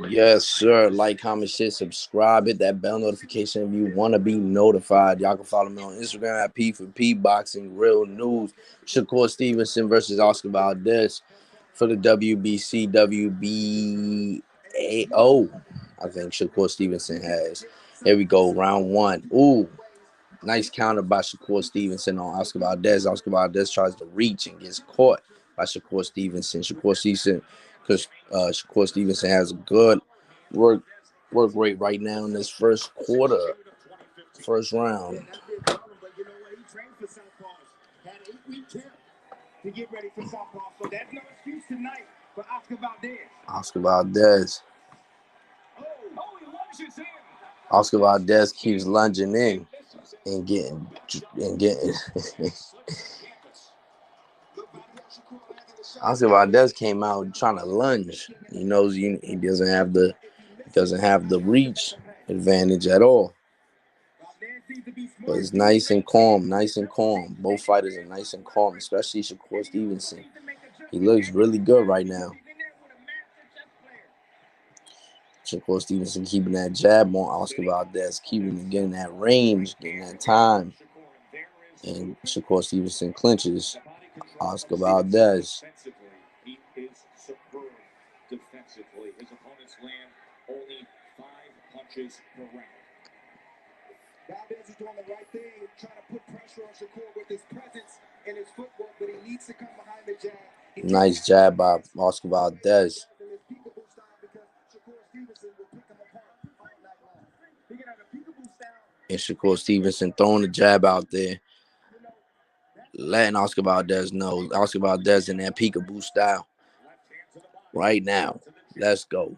Yes, sir. Like, comment, share, subscribe, hit that bell notification if you want to be notified. Y'all can follow me on Instagram at P for P Boxing Real News. Shakur Stevenson versus Oscar Valdez for the WBC WBAO. I think Shakur Stevenson has. Here we go, round one. Ooh, nice counter by Shakur Stevenson on Oscar Valdez. Oscar Valdez tries to reach and gets caught by Shakur Stevenson. Shakur Stevenson has a good work work rate right now in this first quarter, first round. Oscar Valdez. Oscar Valdez keeps lunging in and getting. Oscar Valdez came out trying to lunge. He knows he doesn't have the reach advantage at all. But it's nice and calm, nice and calm. Both fighters are nice and calm, especially Shakur Stevenson. He looks really good right now. Shakur Stevenson keeping that jab on Oscar Valdez, getting that range, getting that time. And Shakur Stevenson clinches Oscar Valdez. Defensively, his opponents land only 5 punches per round. Valdez is doing the right thing, trying to put pressure on Shakur with his presence and his footwork, but he needs to come behind the jab. Nice jab by Oscar Valdez. And Shakur Stevenson throwing the jab out there, letting Oscar Valdez know. Oscar Valdez in that peekaboo style. Right now, let's go.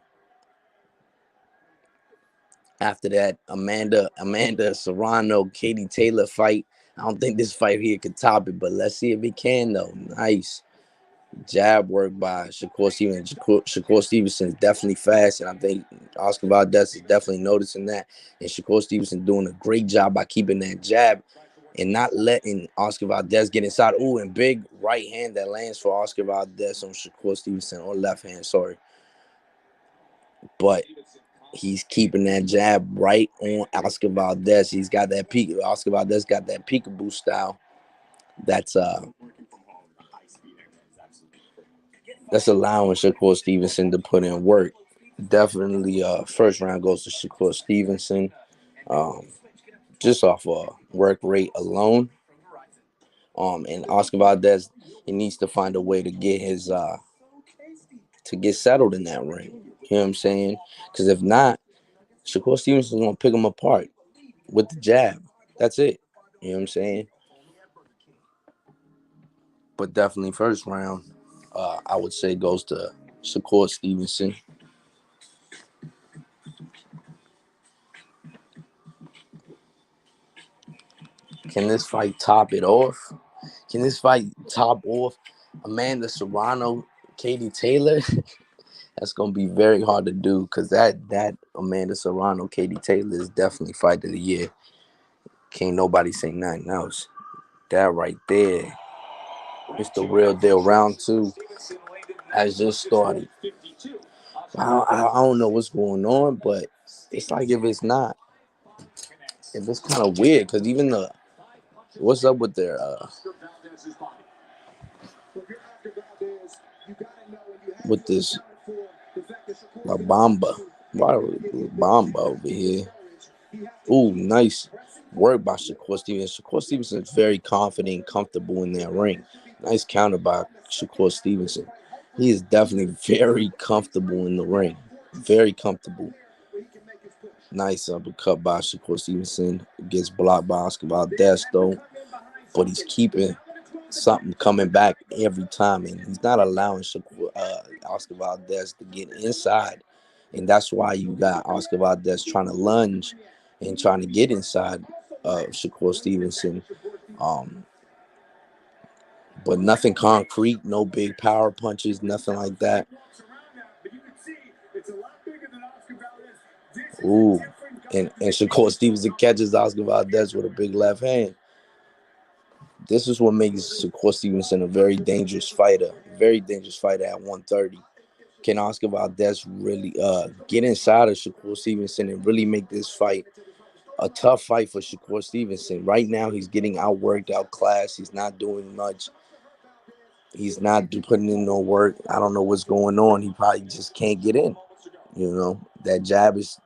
After that, Amanda Serrano, Katie Taylor fight. I don't think this fight here could top it, but let's see if it can, though. Nice jab work by Shakur Stevenson. Shakur Stevenson is definitely fast, and I think Oscar Valdez is definitely noticing that. And Shakur Stevenson doing a great job by keeping that jab and not letting Oscar Valdez get inside. Ooh, and big right hand that lands for Oscar Valdez on Shakur Stevenson, or left hand, sorry. But he's keeping that jab right on Oscar Valdez. He's got that peak. Oscar Valdez got that peekaboo style. That's allowing Shakur Stevenson to put in work. Definitely, first round goes to Shakur Stevenson. Just off work rate alone. And Oscar Valdez, he needs to find a way to get his to get settled in that ring. You know what I'm saying? Because if not, Shakur Stevenson's gonna pick him apart with the jab. That's it. You know what I'm saying? But definitely first round, I would say goes to Shakur Stevenson. Can this fight top it off? Can this fight top off Amanda Serrano, Katie Taylor? That's gonna be very hard to do because that Amanda Serrano, Katie Taylor is definitely fight of the year. Can't nobody say nothing else. That right there, it's the real deal. Round 2 has just started. I don't know what's going on, but it's like if it's kind of weird because even what's up with their with this La Bamba. Why La Bamba over here? Ooh, nice work by Shakur Stevenson. Shakur Stevenson is very confident and comfortable in that ring. Nice counter by Shakur Stevenson. He is definitely very comfortable in the ring. Very comfortable. Nice uppercut by Shakur Stevenson. Gets blocked by Oscar Valdez, though. But he's keeping something coming back every time. And he's not allowing Oscar Valdez to get inside. And that's why you got Oscar Valdez trying to lunge and trying to get inside Shakur Stevenson. But nothing concrete, no big power punches, nothing like that. Ooh, and Shakur Stevenson catches Oscar Valdez with a big left hand. This is what makes Shakur Stevenson a very dangerous fighter at 130. Can Oscar Valdez really get inside of Shakur Stevenson and really make this fight a tough fight for Shakur Stevenson? Right now, he's getting outworked, outclassed. He's not doing much. He's not putting in no work. I don't know what's going on. He probably just can't get in. You know, that jab is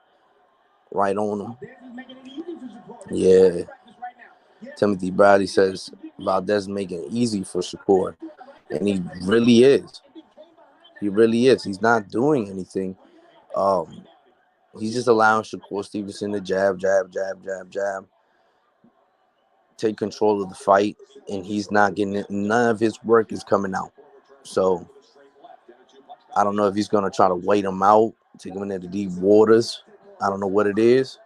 right on him. Yeah. Timothy Bradley says Valdez making it easy for Shakur. And he really is. He really is. He's not doing anything. He's just allowing Shakur Stevenson to jab, take control of the fight, and he's not getting it. None of his work is coming out. So I don't know if he's gonna try to wait him out, take him into the deep waters. I don't know what it is.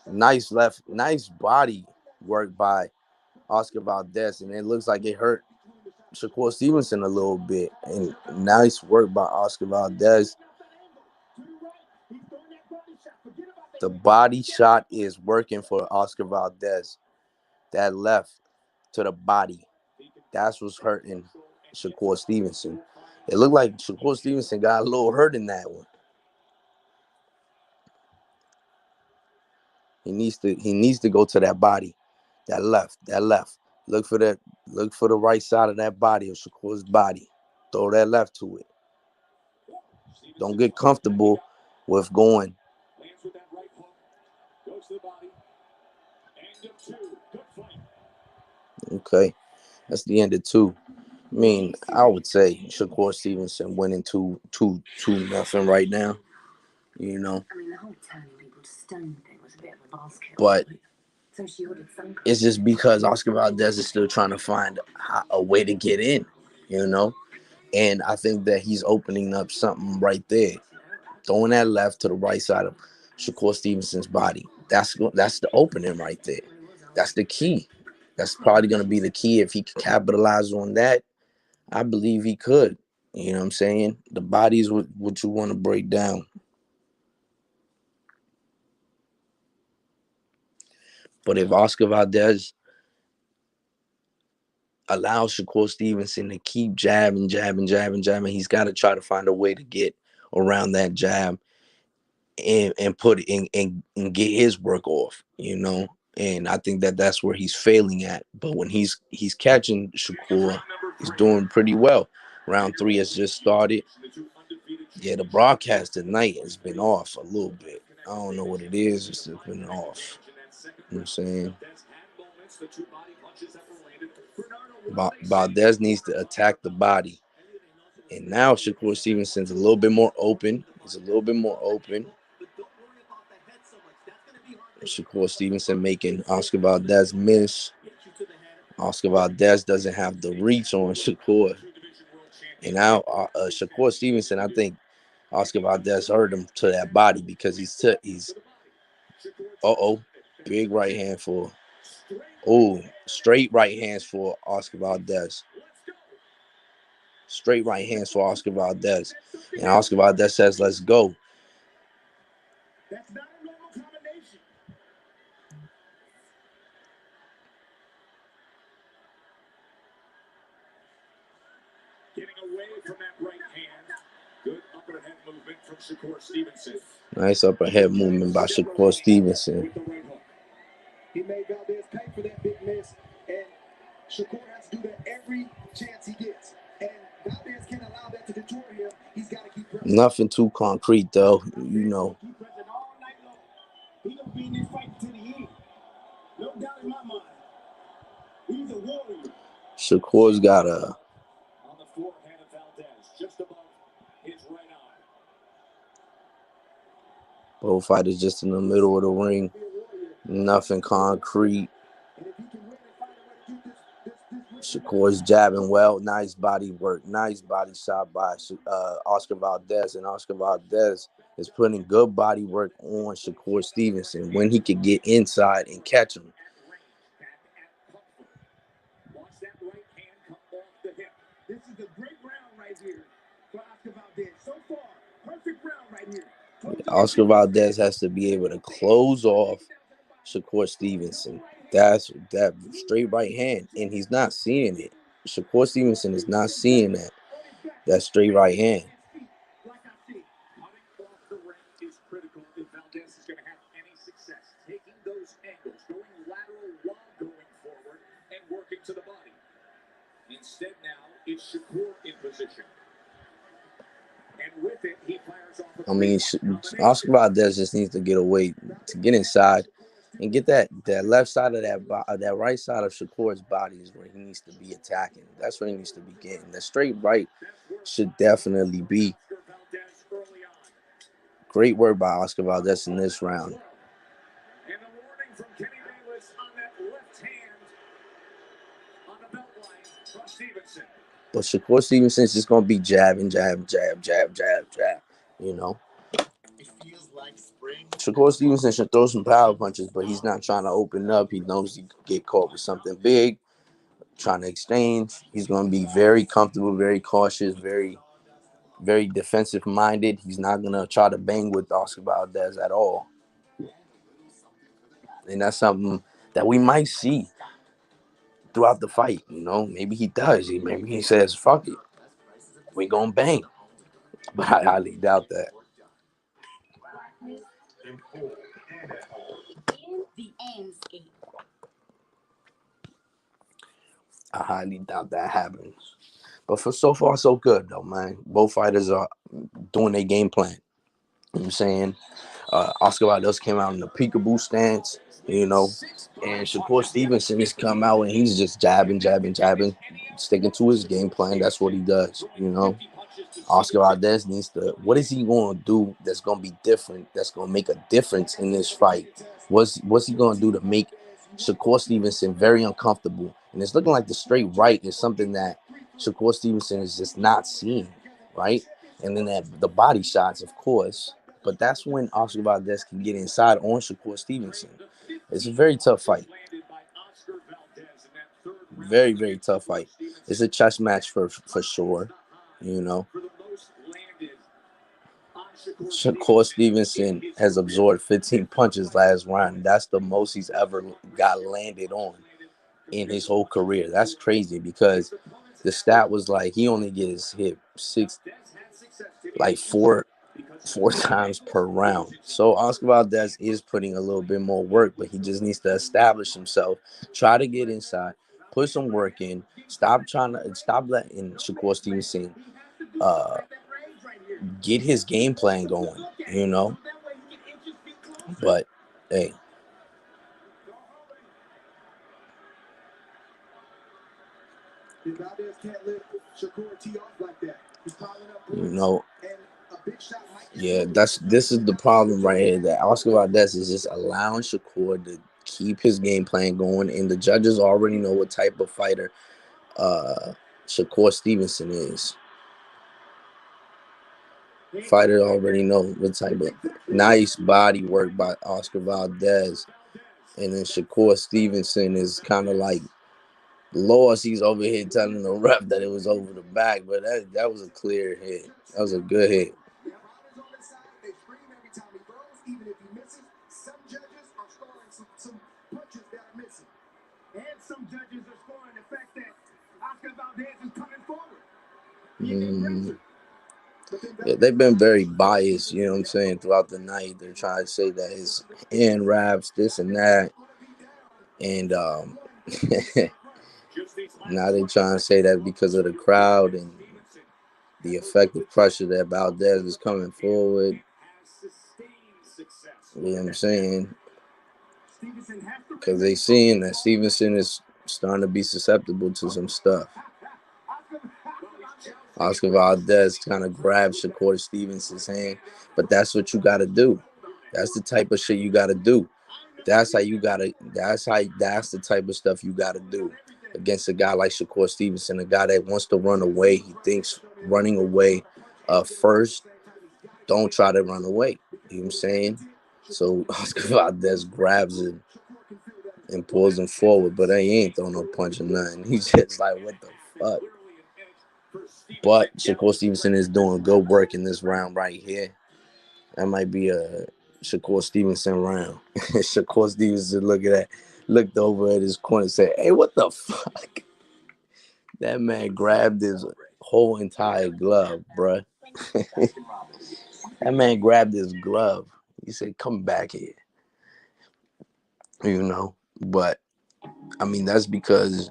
Nice body work by Oscar Valdez, and it looks like it hurt Shakur Stevenson a little bit. And nice work by Oscar Valdez. The body shot is working for Oscar Valdez. That left to the body. That's what's hurting Shakur Stevenson. It looked like Shakur Stevenson got a little hurt in that one. He needs to go to that body. That left. Look for the right side of that body, of Shakur's body. Throw that left to it. Don't get comfortable with going. Okay. That's the end of 2. I mean, I would say Shakur Stevenson winning 2-0 right now. You know. But it's just because Oscar Valdez is still trying to find a way to get in, you know. And I think that he's opening up something right there. Throwing that left to the right side of Shakur Stevenson's body. That's the opening right there. That's the key. That's probably going to be the key. If he can capitalize on that, I believe he could. You know what I'm saying? The body is what you want to break down. But if Oscar Valdez allows Shakur Stevenson to keep jabbing, he's got to try to find a way to get around that jab and put it in and get his work off, you know. And I think that that's where he's failing at. But when he's catching Shakur, he's doing pretty well. Round 3 has just started. Yeah, the broadcast tonight has been off a little bit. I don't know what it is. It's just been off. You know what I'm saying? Valdez needs to attack the body. And now Shakur Stevenson's a little bit more open. He's a little bit more open. Shakur Stevenson making Oscar Valdez miss. Oscar Valdez doesn't have the reach on Shakur. And now Shakur Stevenson, I think Oscar Valdez hurt him to that body because he's big right hand for straight right hands for Oscar Valdez. Straight right hands for Oscar Valdez. And Oscar Valdez says, let's go. That's not a normal combination. Getting away from that right hand. Good upper head movement from Shakur Stevenson. Nice upper head movement by Shakur Stevenson. He made Valdez pay for that big miss, and Shakur has to do that every chance he gets. And Valdez can't allow that to deter him. He's got to keep pressing. Nothing too concrete, though. You know. He's gonna be in this fight to the end. No doubt in my mind. He's a warrior. Shakur's got a on the forehead of Valdez, just above his right eye. Both fighters just in the middle of the ring. Nothing concrete. Shakur's jabbing well. Nice body work. Nice body shot by Oscar Valdez. And Oscar Valdez is putting good body work on Shakur Stevenson when he could get inside and catch him. Watch that right hand come off the hip. This is a great round right here for Oscar Valdez. So far, perfect round right here. Oscar Valdez has to be able to close off Shakur Stevenson. That's that straight right hand, and he's not seeing it. Shakur Stevenson is not seeing that straight right hand. Valdez is going to have any success taking those angles, going lateral while going forward and working to the body. Instead, now it's Shakur in position. And with it, he fires off. I mean, Oscar Valdez just needs to get away, to get inside, and get that left side of that right side of Shakur's body is where he needs to be attacking. That's where he needs to be getting. The straight right should definitely be. Great work by Oscar Valdez in this round. And the warning from Kenny Bayless on that left hand on the belt line from Stevenson. But Shakur Stevenson is just going to be jabbing, jab, jab, jab, jab, jab, you know. Shakur Stevenson should throw some power punches, but he's not trying to open up. He knows he could get caught with something big, trying to exchange. He's going to be very comfortable, very cautious, very, very defensive-minded. He's not going to try to bang with Oscar Valdez at all. And that's something that we might see throughout the fight, you know. Maybe he does. Maybe he says, fuck it. We gonna bang. But I highly doubt that. I highly doubt that happens. But for so far, so good, though, man. Both fighters are doing their game plan. You know what I'm saying? Oscar Valdez came out in the peekaboo stance, you know, and Shakur Stevenson has come out and he's just jabbing, jabbing, jabbing, sticking to his game plan. That's what he does, you know. Oscar Valdez needs to, what is he going to do that's going to be different, that's going to make a difference in this fight? What's he going to do to make Shakur Stevenson very uncomfortable? And it's looking like the straight right is something that Shakur Stevenson is just not seeing, right? And then the body shots, of course. But that's when Oscar Valdez can get inside on Shakur Stevenson. It's a very tough fight. Very, very tough fight. It's a chess match for sure, you know. Shakur Stevenson has absorbed 15 punches last round. That's the most he's ever got landed on in his whole career. That's crazy because the stat was like he only gets hit four times per round. So Oscar Valdez is putting a little bit more work, but he just needs to establish himself, try to get inside, put some work in, stop letting Shakur Stevenson get his game plan going, you know. But hey, you know, yeah, this is the problem right here, that Oscar Valdez is just allowing Shakur to keep his game plan going, and the judges already know what type of fighter Shakur Stevenson is. Fighter already know what type of nice body work by Oscar Valdez, and then Shakur Stevenson is kind of like lost. He's over here telling the ref that it was over the back, but that was a clear hit. That was a good hit. Yeah, they've been very biased, you know what I'm saying, throughout the night. They're trying to say that his hand wraps, this and that. And now they're trying to say that because of the crowd and the effective pressure that Valdez is coming forward. You know what I'm saying? Because they seeing that Stevenson is starting to be susceptible to some stuff. Oscar Valdez kind of grabbed Shakur Stevenson's hand, but that's what you got to do. That's the type of shit you got to do. That's the type of stuff you got to do against a guy like Shakur Stevenson, a guy that wants to run away. He thinks running away first. Don't try to run away. You know what I'm saying? So Oscar Valdez grabs him and pulls him forward, but he ain't throwing no punch or nothing. He's just like, what the fuck? But Shakur Stevenson is doing good work in this round right here. That might be a Shakur Stevenson round. Shakur Stevenson looked over at his corner and said, hey, what the fuck? That man grabbed his whole entire glove, bruh. That man grabbed his glove. He said, "Come back here," you know. But I mean, that's because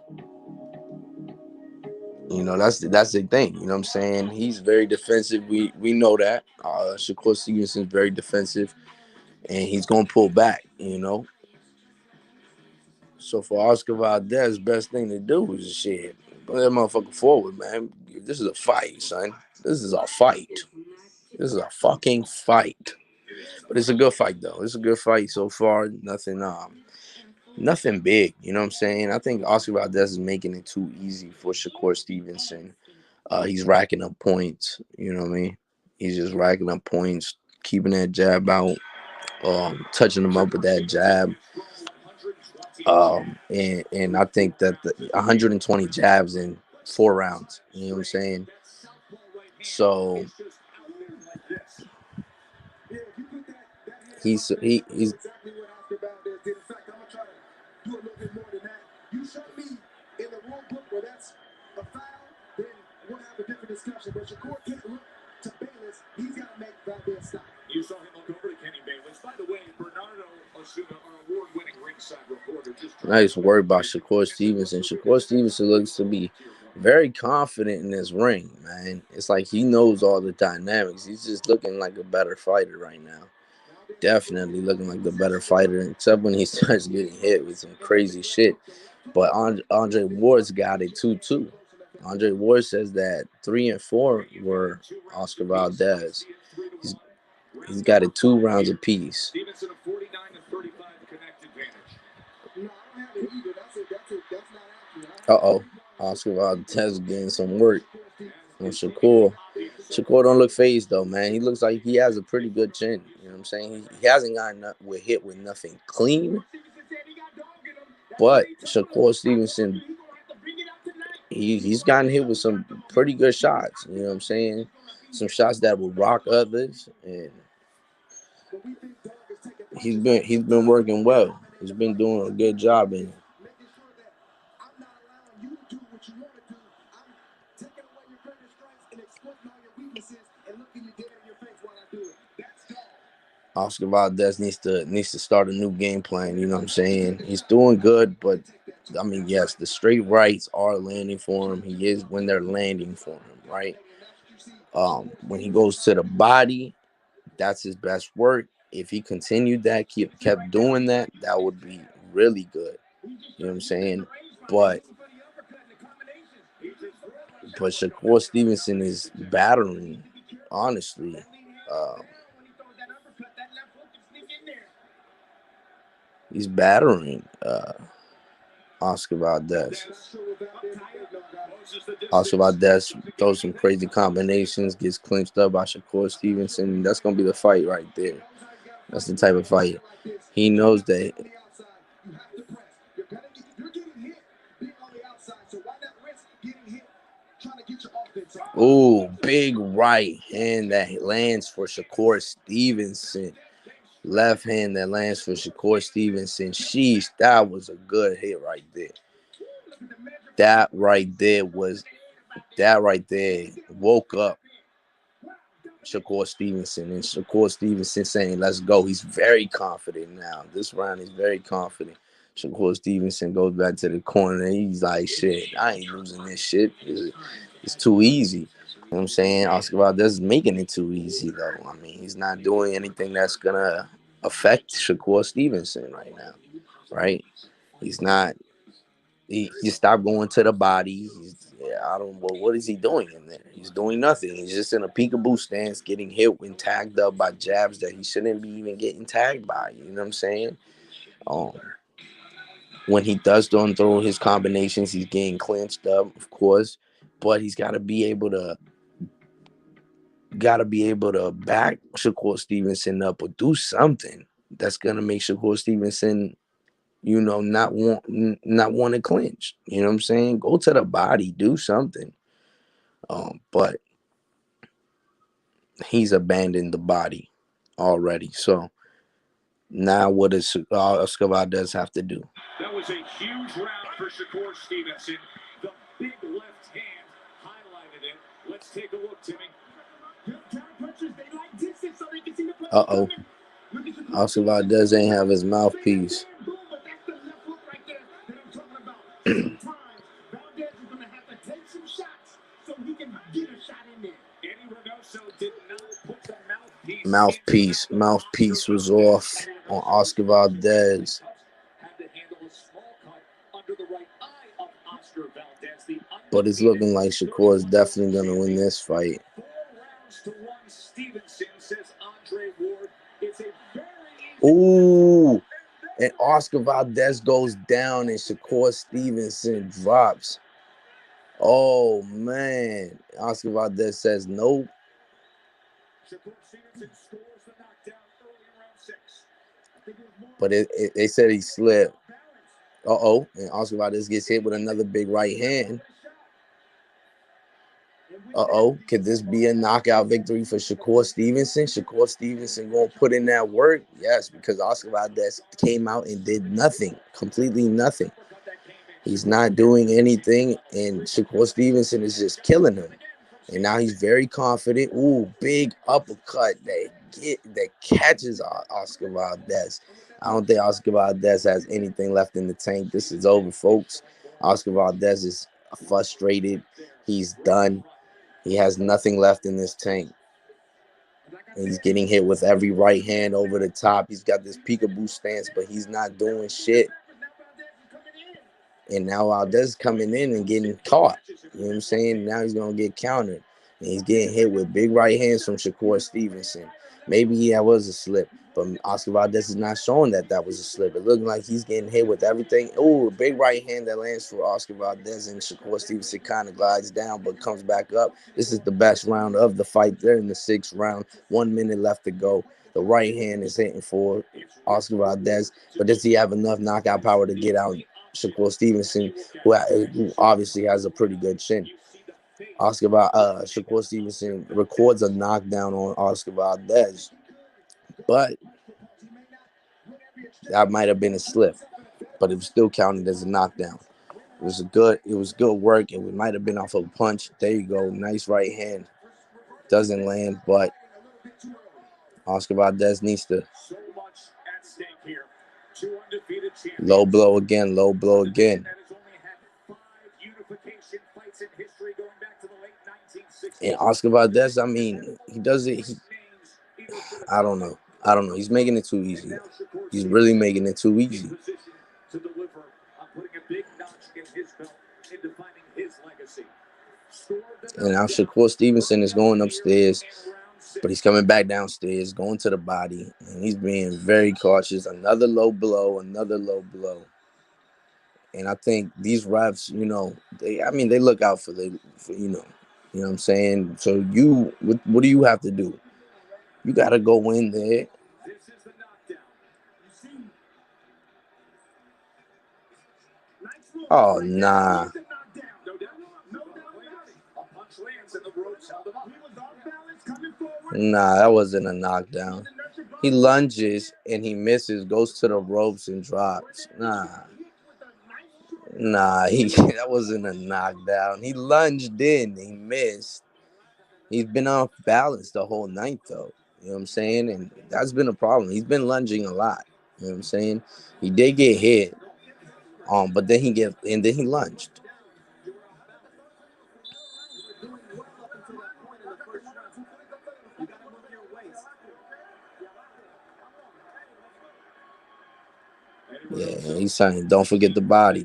that's the thing. You know what I'm saying? He's very defensive. We know that. Shakur Stevenson's very defensive, and he's gonna pull back. So for Oscar Valdez, best thing to do is shit. Put that motherfucker forward, man. This is a fight, son. This is a fight. This is a fucking fight. But it's a good fight though. It's a good fight so far. Nothing big. You know what I'm saying? I think Oscar Valdez is making it too easy for Shakur Stevenson. He's racking up points. You know what I mean? He's just racking up points, keeping that jab out, touching him up with that jab. And I think that the 120 jabs in 4 rounds. You know what I'm saying? So he's do a little bit more than that. You show me in the rule book where that's a foul, then we'll have a different discussion. But Shakur can't look to Bayless. He's got to make Valdez stop. You saw him look over to Kenny Bayless. By the way, Bernardo Osuna, our award-winning ringside reporter, just nice work by Shakur Stevenson. Shakur Stevenson looks to be very confident in this ring, man. It's like he knows all the dynamics. He's just looking like a better fighter right now. Definitely looking like the better fighter, except when he starts getting hit with some crazy shit. But Andre Ward's got it too. Andre Ward says that 3 and 4 were Oscar Valdez. He's, he's got it 2 rounds apiece. Stevenson a 49 and 35 connect advantage. Oscar Valdez getting some work on Shakur. Shakur don't look phased though, man. He looks like he has a pretty good chin. You know what I'm saying? He hasn't gotten hit with nothing clean. But Shakur Stevenson, he's gotten hit with some pretty good shots. You know what I'm saying? Some shots that will rock others, and he's been working well. He's been doing a good job in it. Oscar Valdez needs to start a new game plan. You know what I'm saying? He's doing good, but I mean, yes, the straight rights are landing for him. He is when they're landing for him, right? When he goes to the body, that's his best work. If he continued that, kept doing that, that would be really good. You know what I'm saying? But Shakur Stevenson is battering, honestly. He's battering Oscar Valdez. Oscar Valdez throws some crazy combinations, gets clinched up by Shakur Stevenson. That's going to be the fight right there. That's the type of fight. He knows that. Ooh, big right hand that lands for Shakur Stevenson. Left hand that lands for Shakur Stevenson. Sheesh, that was a good hit right there. That right there woke up Shakur Stevenson, and Shakur Stevenson saying, "Let's go." He's very confident now. This round, he's very confident. Shakur Stevenson goes back to the corner, and he's like, "Shit, I ain't losing this shit. It's too easy." You know what I'm saying? Oscar Valdez is making it too easy, though. I mean, he's not doing anything that's gonna affect Shakur Stevenson right now, right? He's not. He stopped going to the body. What is he doing in there? He's doing nothing. He's just in a peekaboo stance, getting hit and tagged up by jabs that he shouldn't be even getting tagged by. You know what I'm saying? When he does don't throw his combinations, he's getting clinched up, of course, but he's got to be able to back Shakur Stevenson up or do something that's gonna make Shakur Stevenson, not want to clinch. You know what I'm saying? Go to the body, do something. But he's abandoned the body already. So now what does Oscar Valdez have to do? That was a huge round for Shakur Stevenson. The big left Let's take a look, Timmy. Uh-oh. Oscar Valdez ain't have his mouthpiece. Mouthpiece was off on Oscar Valdez. But it's looking like Shakur is definitely going to win this fight. Ooh, and Oscar Valdez goes down and Shakur Stevenson drops. Oh, man. Oscar Valdez says nope. But they said he slipped. Uh-oh. And Oscar Valdez gets hit with another big right hand. Uh-oh. Could this be a knockout victory for Shakur Stevenson? Shakur Stevenson going to put in that work? Yes, because Oscar Valdez came out and did nothing. Completely nothing. He's not doing anything, and Shakur Stevenson is just killing him. And now he's very confident. Ooh, big uppercut that catches Oscar Valdez. I don't think Oscar Valdez has anything left in the tank. This is over, folks. Oscar Valdez is frustrated. He's done. He has nothing left in this tank. And he's getting hit with every right hand over the top. He's got this peekaboo stance, but he's not doing shit. And now Valdez coming in and getting caught. You know what I'm saying? Now he's going to get countered. And he's getting hit with big right hands from Shakur Stevenson. Maybe that was a slip, but Oscar Valdez is not showing that was a slip. It looked like he's getting hit with everything. Oh, a big right hand that lands for Oscar Valdez, and Shakur Stevenson kind of glides down but comes back up. This is the best round of the fight. They're in the 6th round. 1 minute left to go. The right hand is hitting for Oscar Valdez, but does he have enough knockout power to get out Shakur Stevenson, who obviously has a pretty good chin? Shakur Stevenson records a knockdown on Oscar Valdez, but that might have been a slip, but it was still counted as a knockdown. It was good work. It might have been off of a punch. There you go, nice right hand. Doesn't land, but Oscar Valdez needs to low blow again. And Oscar Valdez, I mean, he does it. I don't know. He's making it too easy. He's really making it too easy. And now Shakur Stevenson is going upstairs, but he's coming back downstairs, going to the body, and he's being very cautious. Another low blow. And I think these refs, they look out for you know what I'm saying? So what do you have to do? You got to go in there. Oh, nah. Nah, that wasn't a knockdown. He lunges and he misses, goes to the ropes and drops. Nah, that wasn't a knockdown. He lunged in, he missed. He's been off balance the whole night, though. You know what I'm saying? And that's been a problem. He's been lunging a lot. You know what I'm saying? He did get hit, but then he lunged. Yeah, he's saying, don't forget the body.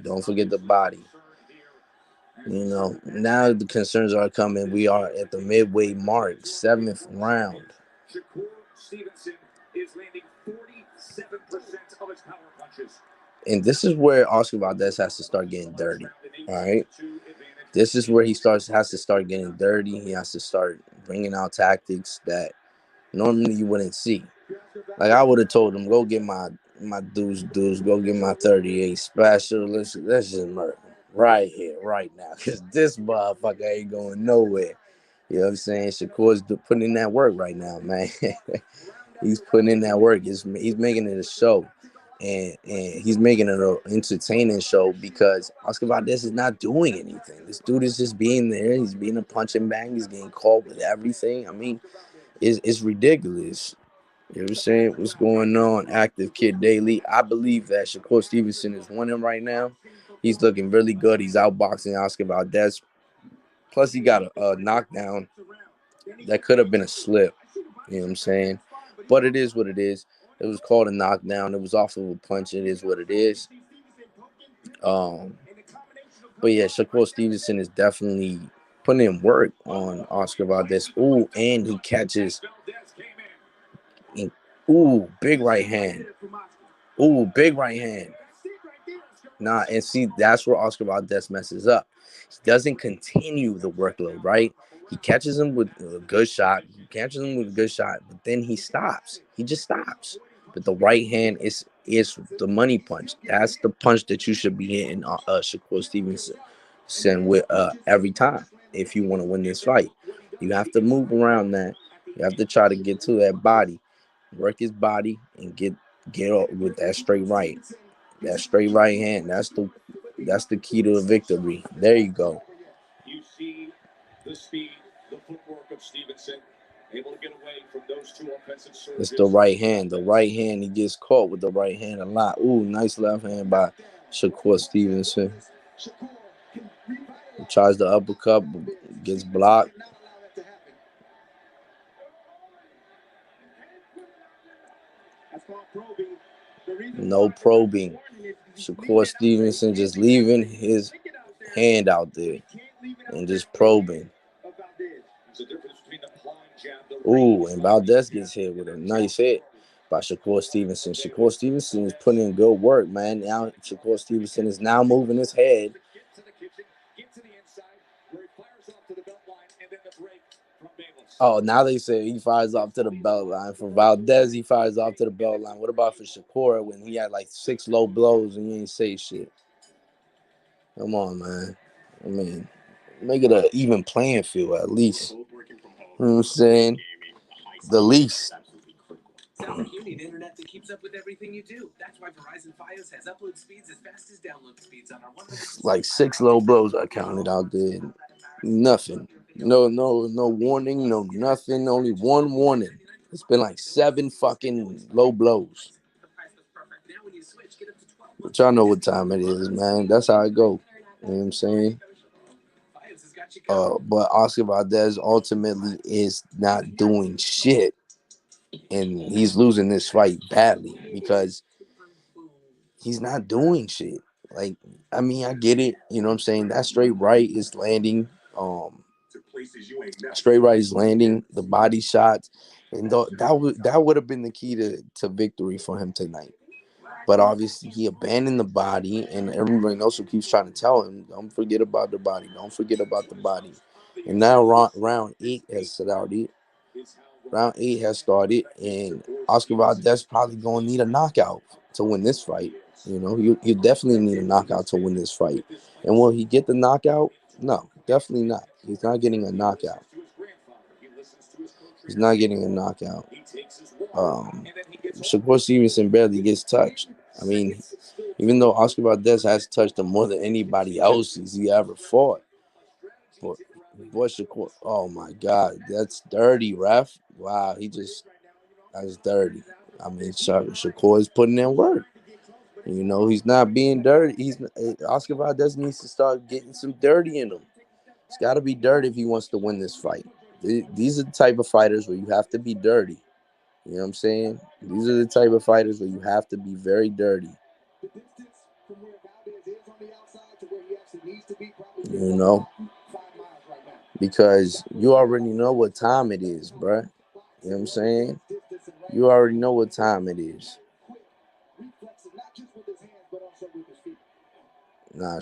Now the concerns are coming. We are at the midway mark, 7th round. Shakur Stevenson is landing 47% of his power punches. And this is where Oscar Valdez has to start getting dirty. All right. This is where he has to start getting dirty. He has to start bringing out tactics that normally you wouldn't see. Like I would have told him, go get my dudes, go get my 38 special. Let's just murder him right here, right now, because this motherfucker ain't going nowhere. You know what I'm saying? Shakur's putting in that work right now, man. He's putting in that work. He's making it a show. and he's making it an entertaining show because Oscar Valdez is not doing anything. This dude is just being there. He's being a punch and bang. He's getting caught with everything. I mean, it's ridiculous. You know what I'm saying? What's going on? Active Kid Daily. I believe that Shakur Stevenson is winning right now. He's looking really good. He's outboxing Oscar Valdez. Plus, he got a knockdown that could have been a slip. You know what I'm saying? But it is what it is. It was called a knockdown. It was off of a punch. It is what it is. Um, but yeah, Shakur Stevenson is definitely putting in work on Oscar Valdez. Ooh, and he catches. Ooh, big right hand. Ooh, big right hand. Nah, and see, that's where Oscar Valdez messes up. He doesn't continue the workload, right? He catches him with a good shot. He catches him with a good shot, but then he stops. He just stops. But the right hand is the money punch. That's the punch that you should be hitting Shakur Stevenson with every time if you want to win this fight. You have to move around that. You have to try to get to that body, work his body, and get up with that straight right. That straight right hand. That's the key to a victory. There you go. You see the speed, the footwork of Stevenson, able to get away from those two offensive It's surges. the right hand. The right hand. He gets caught with the right hand a lot. Ooh, nice left hand by Shakur Stevenson. He tries the uppercut, but gets blocked. No probing. Shakur Stevenson just leaving his hand out there and just probing. Ooh, and Valdez gets hit with a nice hit by Shakur Stevenson. Shakur Stevenson is putting in good work, man. Now Shakur Stevenson is now moving his head. Oh, now they say he fires off to the belt line. For Valdez, he fires off to the belt line. What about for Shakur when he had like 6 low blows and he ain't say shit? Come on, man. I mean, make it an even playing field at least. You know what I'm saying? The least. You need internet that keeps up with everything you do. That's why Verizon Fios has upload speeds as fast as download speeds on our 100%. Like 6 low blows I counted out there. Nothing. No warning, no nothing. Only one warning. It's been like 7 fucking low blows. But y'all know what time it is, man. That's how I go. You know what I'm saying? But Oscar Valdez ultimately is not doing shit. And he's losing this fight badly because he's not doing shit. Like, I mean, I get it. You know what I'm saying? That straight right is landing. Straight right is landing. The body shots. And that would have been the key to victory for him tonight. But obviously, he abandoned the body, and everybody else who keeps trying to tell him, don't forget about the body. Don't forget about the body. And now round 8 has started. Round 8 has started, and Oscar Valdez probably going to need a knockout to win this fight. You know, you definitely need a knockout to win this fight. And will he get the knockout? No, definitely not. He's not getting a knockout. He's not getting a knockout. Shakur Stevenson barely gets touched. I mean, even though Oscar Valdez has touched him more than anybody else he ever fought. But boy, Shakur, oh my God, that's dirty, ref. Wow, that's dirty. I mean, Shakur is putting in work. You know, he's not being dirty. Oscar Valdez needs to start getting some dirty in him. It's got to be dirty if he wants to win this fight. These are the type of fighters where you have to be dirty. You know what I'm saying? These are the type of fighters where you have to be very dirty. You know? Because you already know what time it is, bruh. You know what I'm saying? You already know what time it is. Nah,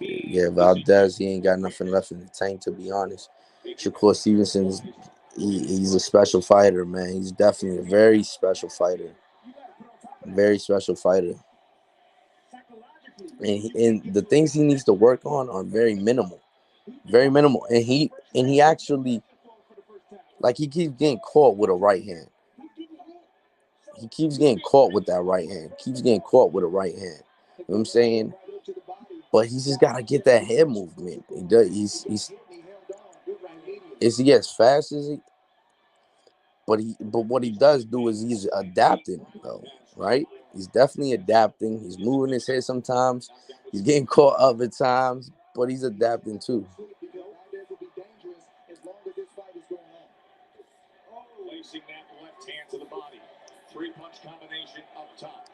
yeah, Valdez, he ain't got nothing left in the tank, to be honest. Shakur Stevenson, he's a special fighter, man. He's definitely a very special fighter. Very special fighter. And the things he needs to work on are very minimal. Very minimal. And he actually, like, he keeps getting caught with a right hand. He keeps getting caught with that right hand. Keeps getting caught with a right hand. You know what I'm saying? But he's just gotta get that head movement. He does. Is he as fast as he? But what he does do is he's adapting though, right? He's definitely adapting. He's moving his head sometimes. He's getting caught other times, but he's adapting too. Placing that left hand to the body. 3-punch combination up top.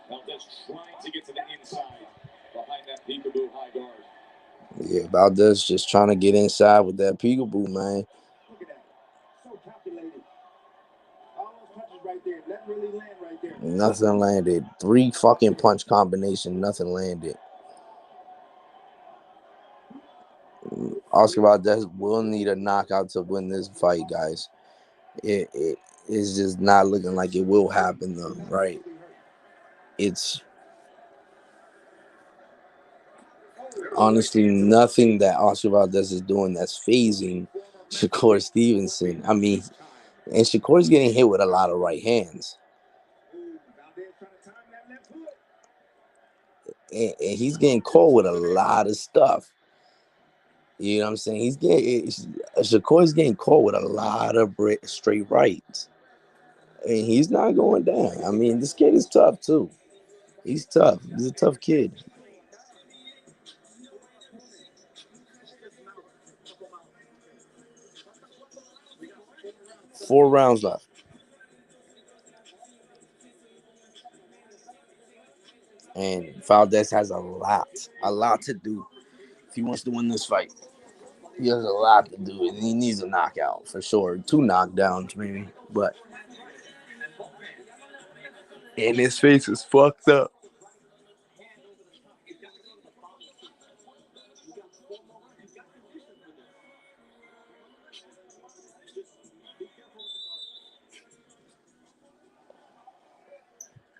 Valdez trying to get to the inside behind that peekaboo high guard. Yeah, Valdez just trying to get inside with that peekaboo, man. Look at that. So calculated. All those punches right there. That really land right there. Nothing landed. 3 fucking punch combination. Nothing landed. Oscar Valdez will need a knockout to win this fight, guys. It is just not looking like it will happen, though, right? It's honestly nothing that Oscar Valdez is doing that's phasing Shakur Stevenson. I mean, and Shakur's getting hit with a lot of right hands. And he's getting caught with a lot of stuff. You know what I'm saying? Shakur's getting caught with a lot of straight rights. And he's not going down. I mean, this kid is tough, too. He's tough. He's a tough kid. 4 rounds left. And Valdez has a lot to do if he wants to win this fight. He has a lot to do, and he needs a knockout for sure. 2 knockdowns, maybe. But and his face is fucked up.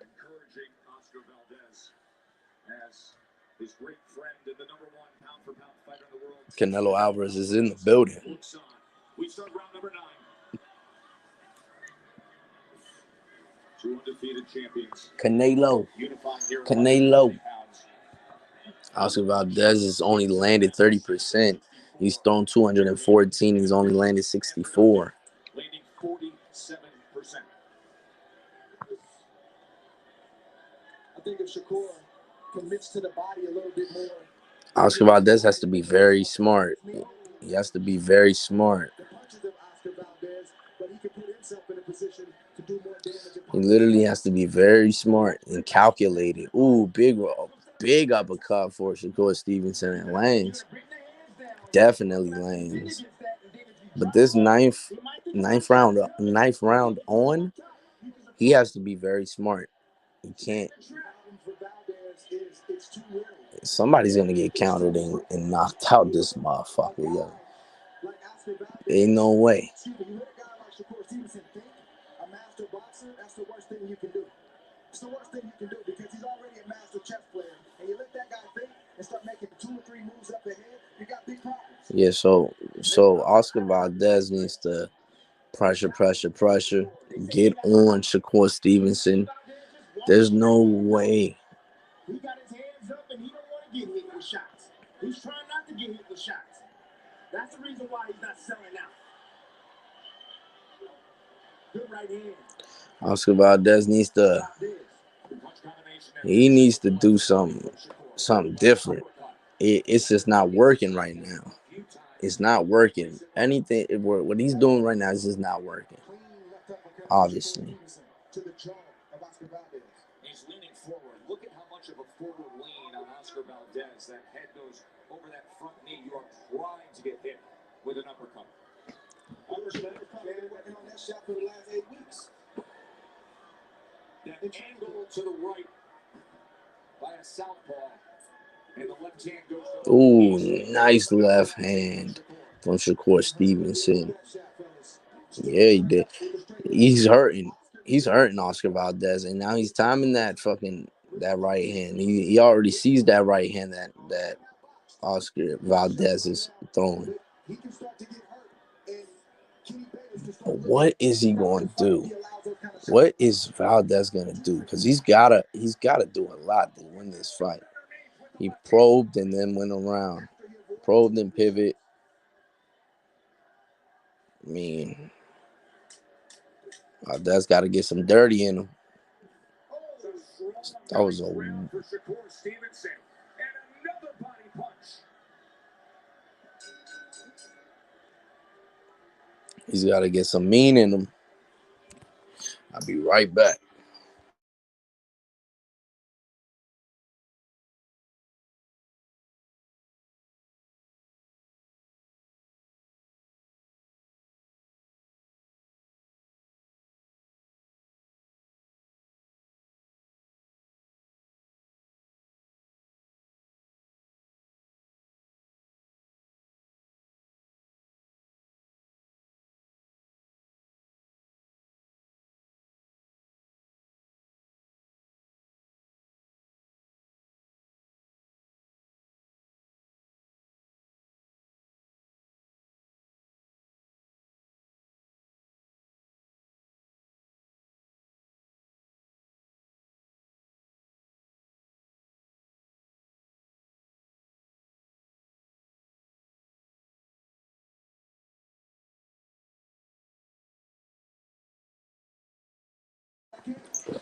Encouraging Oscar Valdez as his great friend and the number 1 pound-for-pound fighter in the world. Canelo Alvarez is in the building. We start round number 9. 2 undefeated champions. Canelo. Oscar Valdez has only landed 30%. He's thrown 214. He's only landed 64. Landing 47%. I think if Shakur commits to the body a little bit more. Oscar Valdez has to be very smart. He has to be very smart. He literally has to be very smart and calculated. Ooh, big uppercut for Shakur Stevenson and lands. Definitely lands. But this ninth round on, he has to be very smart. He can't. Somebody's gonna get countered and knocked out this motherfucker, yo. Ain't no way. A master boxer, that's the worst thing you can do. It's the worst thing you can do because he's already a master chess player. And you let that guy think and start making 2 or 3 moves up ahead, you got big problems. Yeah, so Oscar Valdez needs to pressure. Get on Shakur Stevenson. There's no way. He got his hands up and he don't want to get hit with shots. He's trying not to get hit with shots. That's the reason why he's not selling out. Good right hand. Oscar Valdez needs to do something different. It's just not working right now. It's not working. Anything what he's doing right now is just not working. Obviously. He's leaning forward. Look at how much of a forward lean on Oscar Valdez. That head goes over that front knee. You are primed to get hit with an uppercut. I understand. They've been working on that shot for the last 8 weeks. That angle to the right by a southpaw. And the left hand goes to the ooh, nice left hand from Shakur Stevenson. Yeah, he did. He's hurting. He's hurting Oscar Valdez, and now he's timing that right hand. He already sees that right hand that Oscar Valdez is throwing. He can start to get hurt. And can he But what is he going to do? What is Valdez going to do? Because he's gotta do a lot to win this fight. He probed and then went around. Probed and pivot. I mean, Valdez got to get some dirty in him. That was a. Shakur Stevenson and another body punch. He's got to get some mean in him. I'll be right back.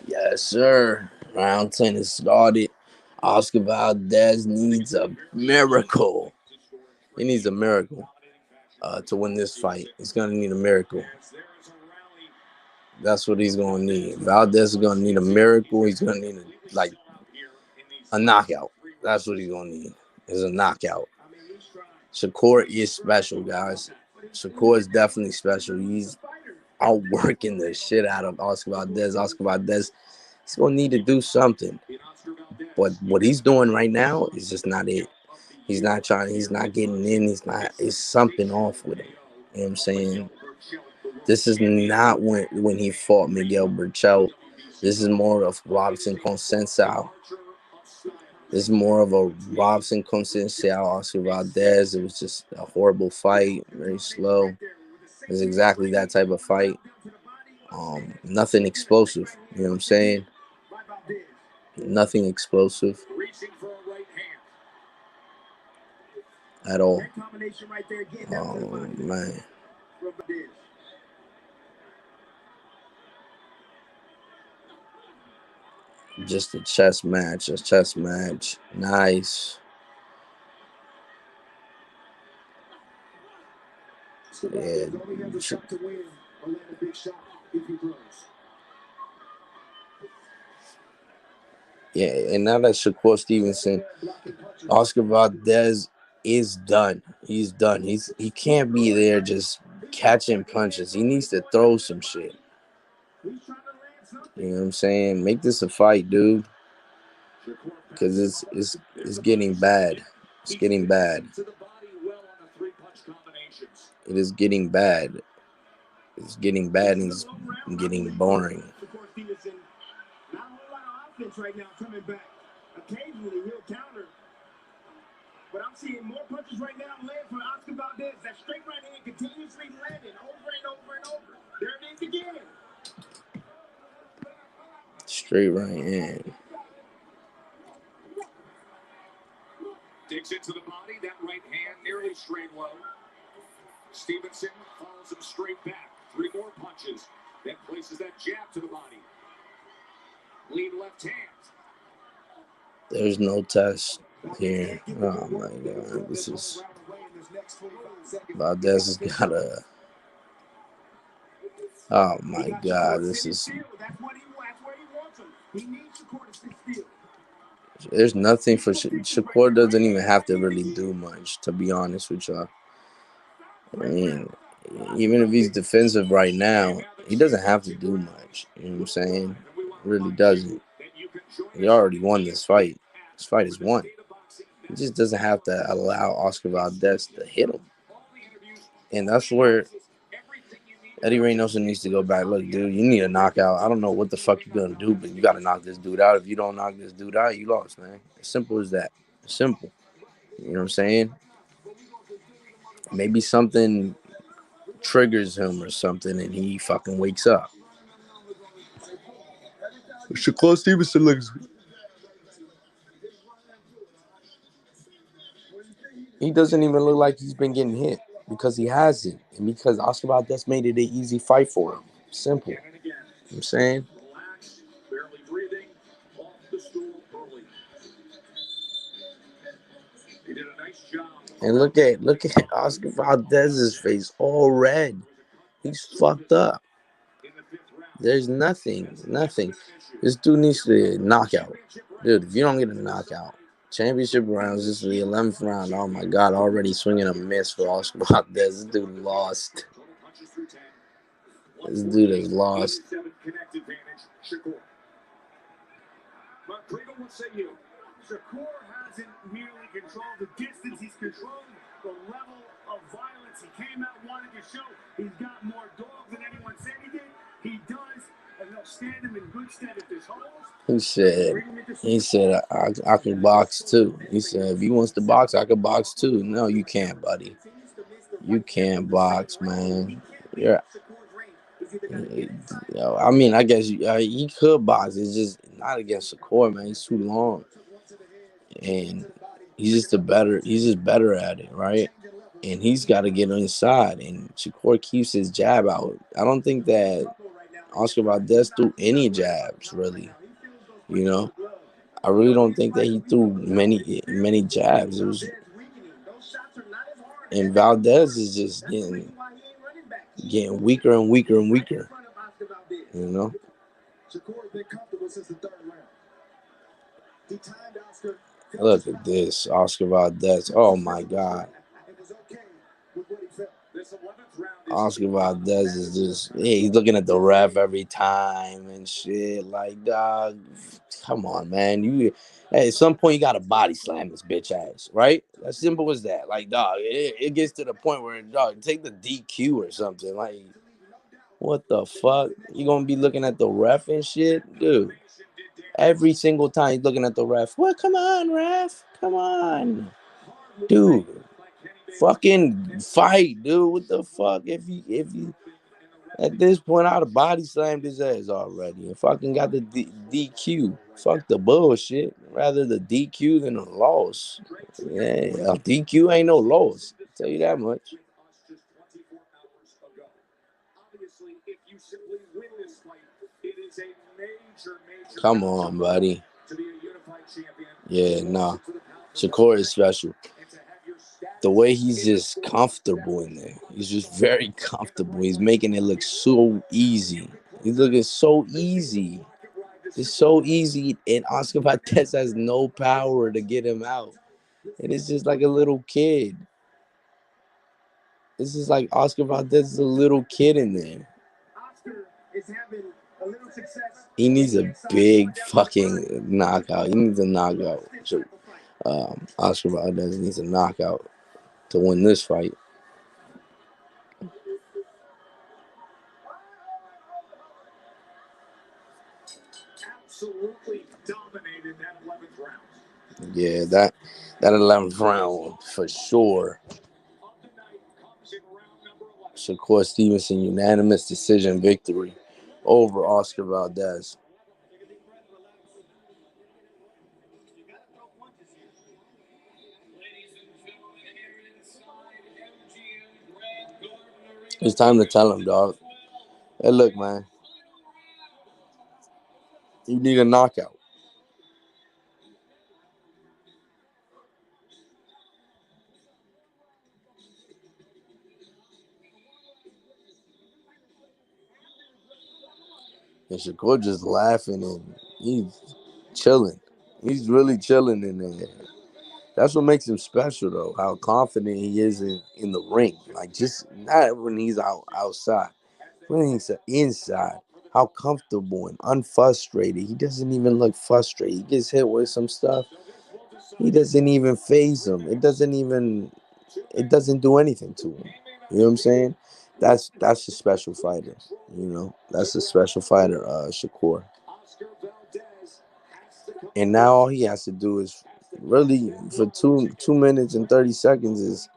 Yes, sir. Round 10 is started. Oscar Valdez needs a miracle. He needs a miracle to win this fight. He's going to need a miracle. That's what he's going to need. Valdez is going to need a miracle. He's going to need a knockout. That's what he's going to need, is a knockout. Shakur is special, guys. Shakur is definitely special. He's outworking the shit out of Oscar Valdez. Oscar Valdez, he's going to need to do something. But what he's doing right now is just not it. He's not trying. He's not getting in. It's something off with him. You know what I'm saying? This is not when he fought Miguel Burchell. This is more of Robson Conceição. This is more of a Robson Conceição, Oscar Valdez. It was just a horrible fight, very slow. It's exactly that type of fight. Nothing explosive. You know what I'm saying? Nothing explosive at all. Oh, man. Just a chess match. Nice. Yeah. Yeah, and now that Shakur Stevenson, Oscar Valdez is done. He's done. He can't be there just catching punches. He needs to throw some shit. You know what I'm saying? Make this a fight, dude. Because it's getting bad. It's getting bad. It is getting bad. It's getting bad and it's getting boring. Not a whole lot of offense right now coming back. Occasionally he'll counter. But I'm seeing more punches right now land for Oscar Valdez. That straight right hand continuously landing over and over and over. There it is again. Straight right hand. Digs into the body. That right hand nearly straight low. Stevenson follows him straight back. 3 more punches. Then places that jab to the body. Lead left hand. There's no test here. Oh my God, this is Valdez has got a. Oh my God, this is. There's nothing for Shakur. Doesn't even have to really do much, to be honest with y'all. I mean, even if he's defensive right now, he doesn't have to do much. You know what I'm saying? He really doesn't. He already won this fight. This fight is won. He just doesn't have to allow Oscar Valdez to hit him. And that's where Eddie Reynoso needs to go back. Look, dude, you need a knockout. I don't know what the fuck you're going to do, but you got to knock this dude out. If you don't knock this dude out, you lost, man. As simple as that. Simple. You know what I'm saying? Maybe something triggers him or something, and he fucking wakes up. Shakur Stevenson looks. He doesn't even look like he's been getting hit because he hasn't, and because Oscar Valdez made it an easy fight for him. Simple. You know what I'm saying. Relax, barely breathing, off the stool early. He did a nice job. And look at Oscar Valdez's face, all red. He's fucked up. There's nothing. This dude needs to knock out. Dude, if you don't get a knockout, championship rounds, this is the 11th round. Oh my God, already swinging a miss for Oscar Valdez. This dude lost. This dude is lost. Shakur hasn't merely controlled the distance, he's controlled the level of violence. He came out wanting to show he's got more dogs than anyone said he did. He does, and they'll stand him in good stead if there's holes. He said, I can box too. He said, if he wants to box, I can box too. No, you can't, buddy. You can't box, man. You're, I mean, I guess he could box. It's just not against Shakur, man. He's too long, and he's just better at it, right? And he's got to get inside, and Shakur keeps his jab out. I don't think that Oscar Valdez threw any jabs, really. You know, I really don't think that he threw many jabs. It was, and Valdez is just getting weaker and weaker and weaker. You know. Look at this, Oscar Valdez. Oh my God. Oscar Valdez is just, he's looking at the ref every time and shit. Like, dog, come on, man. At some point, you got to body slam this bitch ass, right? As simple as that. Like, dog, it gets to the point where, dog, take the DQ or something. Like, what the fuck? You going to be looking at the ref and shit? Dude, every single time he's looking at the ref. What? Come on, ref. Come on. Dude. Fucking fight, dude. What the fuck? If you at this point I'd have body slammed his ass already and fucking got the DQ. Fuck the bullshit. Rather the DQ than a loss. Yeah, a DQ ain't no loss. I'll tell you that much. Come on, buddy. Yeah, nah. Shakur is special. The way he's just comfortable in there. He's just very comfortable. He's making it look so easy. He's looking so easy. It's so easy, and Oscar Valdez has no power to get him out. And it's just like a little kid. This is like Oscar Valdez is a little kid in there. He needs a big fucking knockout. He needs a knockout. So, Oscar Valdez needs a knockout to win this fight. Absolutely dominated that 11th round. Yeah, that 11th round for sure. Shakur Stevenson unanimous decision victory over Oscar Valdez. It's time to tell him, dog. Hey, look, man. You need a knockout. And Shakur just laughing and he's chilling. He's really chilling in there. That's what makes him special, though. How confident he is in the ring. Like, just not when he's outside. When he's inside. How comfortable and unfrustrated. He doesn't even look frustrated. He gets hit with some stuff. He doesn't even faze him. It doesn't do anything to him. You know what I'm saying? That's a special fighter. You know, that's a special fighter, Shakur. And now all he has to do is really for 2 minutes and 30 seconds is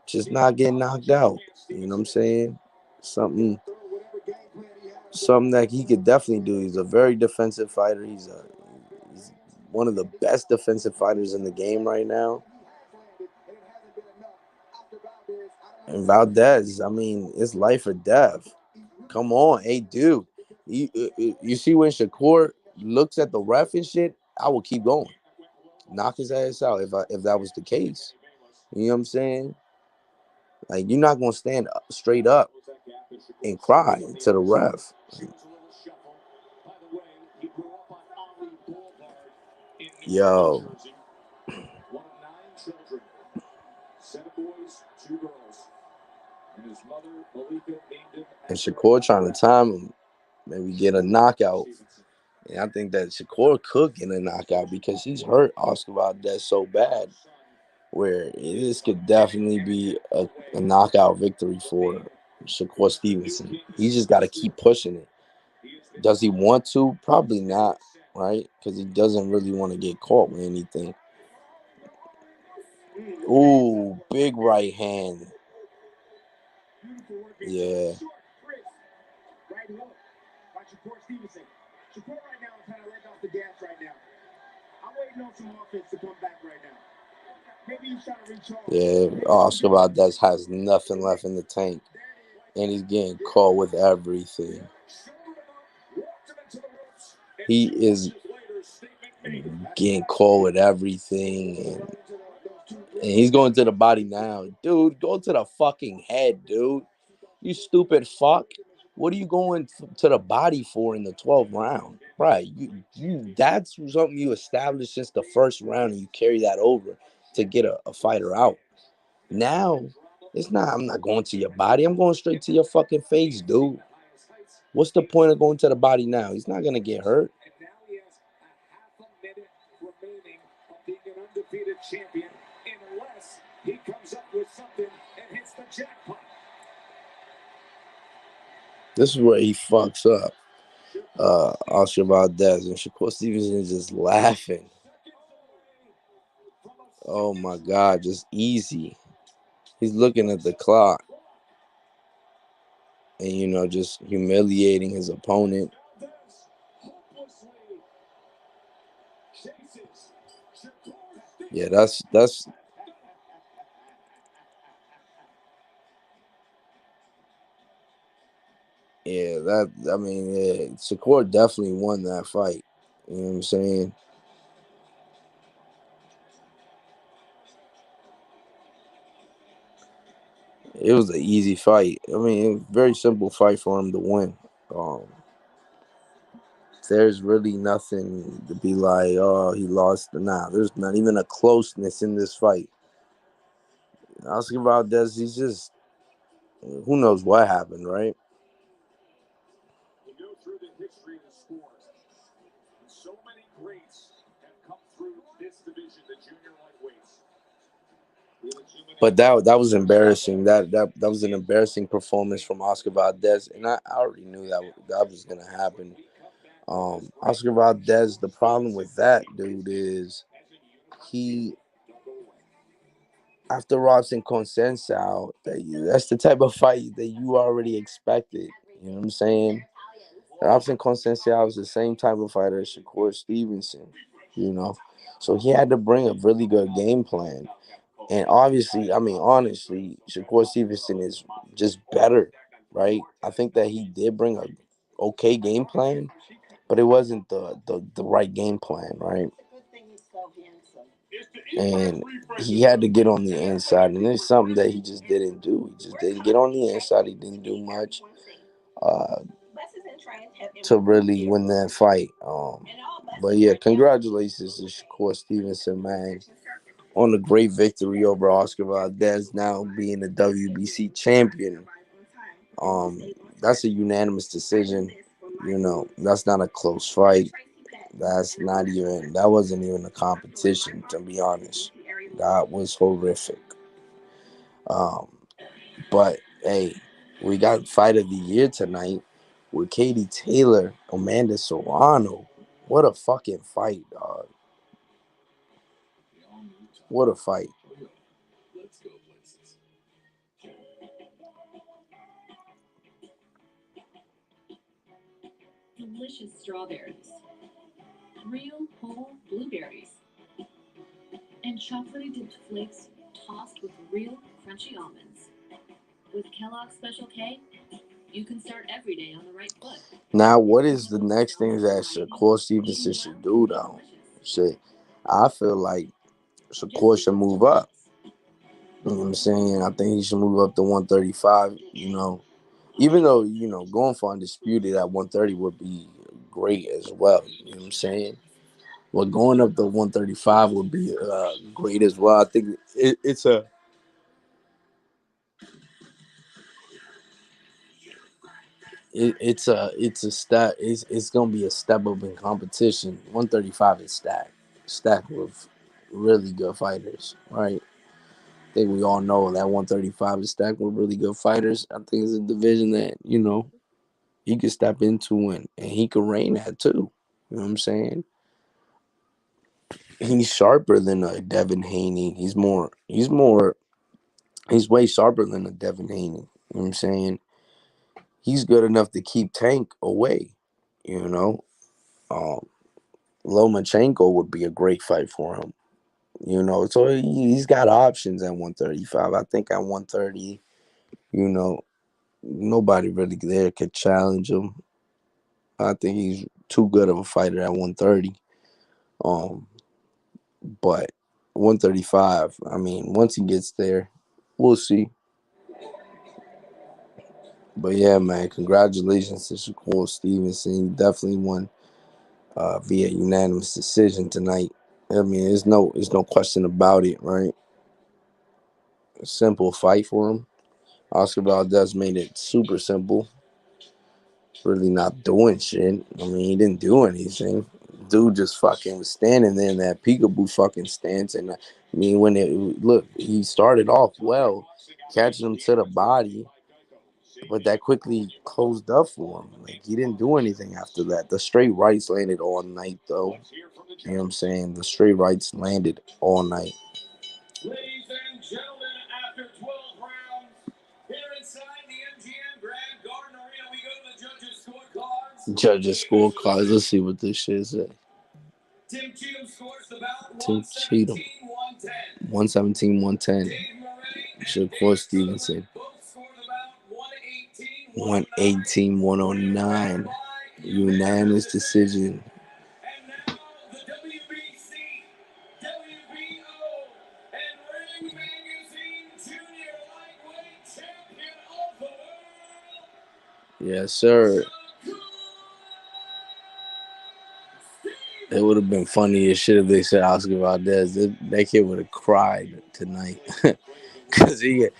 just not get knocked out. You know what I'm saying? Something something that he could definitely do. He's a very defensive fighter. He's one of the best defensive fighters in the game right now. And Valdez, I mean, it's life or death. Come on, hey, dude. You see when Shakur looks at the ref and shit, I will keep going. Knock his ass out if that was the case. You know what I'm saying? Like, you're not gonna stand up, straight up and cry to the ref. Yo, and Shakur trying to time him, maybe get a knockout. And I think that Shakur could get a knockout because he's hurt Oscar Valdez so bad, where this could definitely be a knockout victory for Shakur Stevenson. He just got to keep pushing it. Does he want to? Probably not, right? Because he doesn't really want to get caught with anything. Ooh, big right hand. Yeah. Yeah, Oscar Valdez has nothing left in the tank. And he's getting caught with everything. He is getting caught with everything. And he's going to the body now. Dude, go to the fucking head, dude. You stupid fuck. What are you going to the body for in the 12th round? Right. You that's something you established since the first round and you carry that over to get a fighter out. Now, it's not, I'm not going to your body. I'm going straight to your fucking face, dude. What's the point of going to the body now? He's not going to get hurt. This is where he fucks up. Oscar Valdez and Shakur Stevenson is just laughing. Oh my God, just easy. He's looking at the clock and, just humiliating his opponent. Yeah, that's yeah, Shakur definitely won that fight. You know what I'm saying? It was an easy fight. I mean, it was a very simple fight for him to win. Um, there's really nothing to be like, oh, he lost. Nah, there's not even a closeness in this fight. Oscar Valdez, he's just, who knows what happened, right? But that was embarrassing. That was an embarrassing performance from Oscar Valdez, and I already knew that was gonna happen. Oscar Valdez, the problem with that dude is he after Robson Consensao, that's the type of fight that you already expected. You know what I'm saying? Robson Consensao is the same type of fighter as Shakur Stevenson. You know, so he had to bring a really good game plan. And obviously, I mean, honestly, Shakur Stevenson is just better, right? I think that he did bring a okay game plan, but it wasn't the right game plan, right? And he had to get on the inside, and it's something that he just didn't do. He just didn't get on the inside. He didn't do much uh, to really win that fight. But yeah, congratulations to Shakur Stevenson, man, on a great victory over Oscar Valdez, now being the WBC champion. Um, that's a unanimous decision. That's not a close fight. That wasn't even a competition, to be honest. That was horrific. Um, but hey, we got fight of the year tonight with Katie Taylor, Amanda Serrano. What a fucking fight, dog. What a fight. delicious strawberries, real whole blueberries, and chocolately dipped flakes tossed with real crunchy almonds. With Kellogg's Special K, you can start every day on the right foot. Now, what is the next thing that Shakur Stevenson should do, though? Shit, I feel like Shakur should move up. You know what I'm saying? I think he should move up to 135, even though, going for undisputed at 130 would be great as well. You know what I'm saying? But going up to 135 would be great as well. I think it's a step. It's gonna be a step up in competition. 135 is stacked with really good fighters, right? I think we all know that 135 is stacked with really good fighters. I think it's a division that he could step into and he could reign at too. You know what I'm saying? He's sharper than a Devin Haney. He's way sharper than a Devin Haney. You know what I'm saying? He's good enough to keep Tank away. You know, um, Lomachenko would be a great fight for him. So he's got options at 135. I think at 130, you know, nobody really there could challenge him. I think he's too good of a fighter at 130. Um, but 135, I mean, once he gets there, we'll see. But yeah, man, congratulations to Shakur Stevenson. He definitely won via unanimous decision tonight. I mean, there's no question about it, right? A simple fight for him. Oscar Valdez made it super simple. Really not doing shit. I mean, he didn't do anything. Dude just fucking was standing there in that peekaboo fucking stance. And I mean, he started off well, catching him to the body, but that quickly closed up for him. Like, he didn't do anything after that. The straight rights landed all night, though. You know what I'm saying? The straight rights landed all night. Ladies and gentlemen, after 12 rounds, here inside the MGM Grand Garden Arena, we go to the judges' scorecards. Judges scorecards. Let's see what this shit is. Tim Cheatham scores the bout Tim Cheatham. 117-110. 117, 110. Dave Moretti and Shakur Dave Sullivan Stevenson. both score the bout 118, 109. Unanimous decision. And now the WBC, WBO, and Ring Magazine Junior Lightweight Champion of the World. Yes, sir. It would have been funny as shit if they said Oscar Valdez. That kid would have cried tonight. Because he'd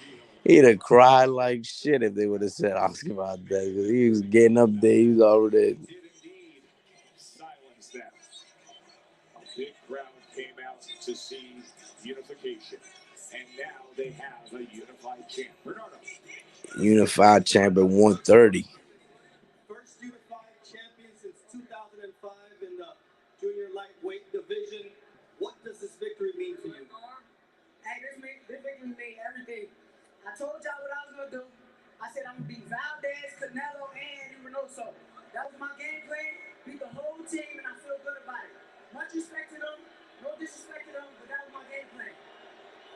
have cried like shit if they would have said Oscar Valdez. Because he was getting up there. He was already. Silence them. A big crowd came out to see unification. And now they have a unified champ. Bernardo. Unified champ at 130. First unified champion since 2005 in the junior lightweight division. What does this victory mean to you? Hey, this victory mean everything. I told y'all what I was gonna do. I said I'm gonna beat Valdez, Canelo, and Reynoso. That was my game plan. Beat the whole team, and I feel good about it. Much respect to them, no disrespect to them, but that was my game plan.